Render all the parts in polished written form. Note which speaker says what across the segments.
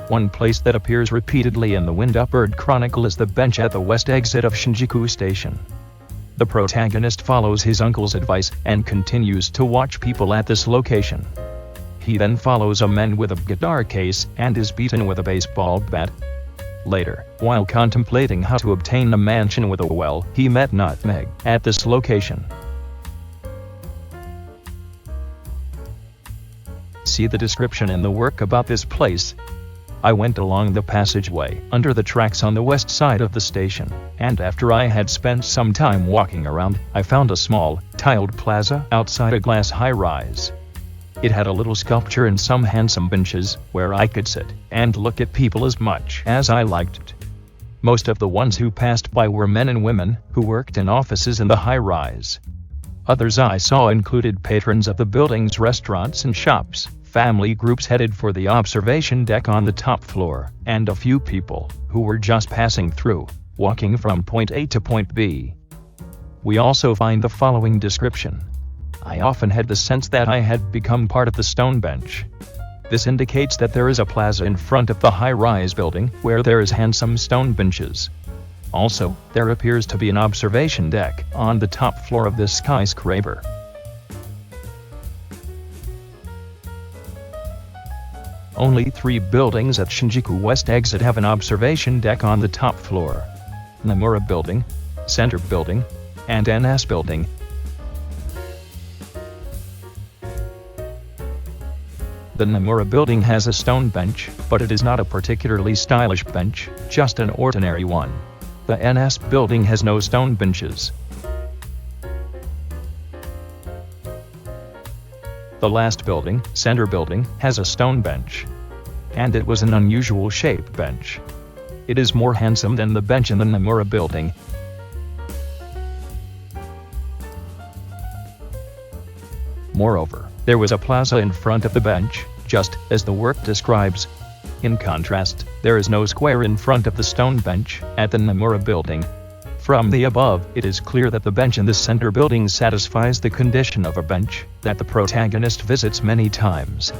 Speaker 1: One place that appears repeatedly in the Wind-up Bird Chronicle is the bench at the west exit of Shinjuku Station. The protagonist follows his uncle's advice and continues to watch people at this location. He then follows a man with a guitar case and is beaten with a baseball bat. Later, while contemplating how to obtain a mansion with a well, he met Nutmeg at this location. See the description in the work about this place. I went along the passageway under the tracks on the west side of the station, and after I had spent some time walking around, I found a small, tiled plaza outside a glass high-rise. It had a little sculpture and some handsome benches where I could sit and look at people as much as I liked it. Most of the ones who passed by were men and women who worked in offices in the high-rise. Others I saw included patrons of the building's restaurants and shops, family groups headed for the observation deck on the top floor, and a few people who were just passing through, walking from point A to point B. We also find the following description. I often had the sense that I had become part of the stone bench. This indicates that there is a plaza in front of the high-rise building where there is handsome stone benches. Also, there appears to be an observation deck on the top floor of this skyscraper. Only 3 buildings at Shinjuku West exit have an observation deck on the top floor: Nomura Building, Center Building, and NS Building. The Nomura Building has a stone bench, but it is not a particularly stylish bench, just an ordinary one. The NS Building has no stone benches. The last building, Center Building, has a stone bench. And it was an unusual shaped bench. It is more handsome than the bench in the Nomura Building. Moreover, there was a plaza in front of the bench, just as the work describes. In contrast, there is no square in front of the stone bench at the Nomura Building. From the above, it is clear that the bench in the Center Building satisfies the condition of a bench that the protagonist visits many times.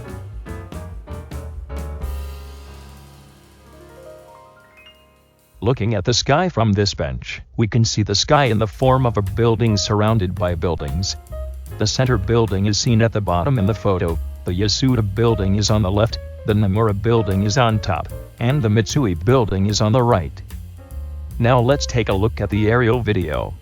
Speaker 1: Looking at the sky from this bench, we can see the sky in the form of a building surrounded by buildings. The Center Building is seen at the bottom in the photo, the Yasuda Building is on the left, the Nomura Building is on top, and the Mitsui Building is on the right. Now let's take a look at the aerial video.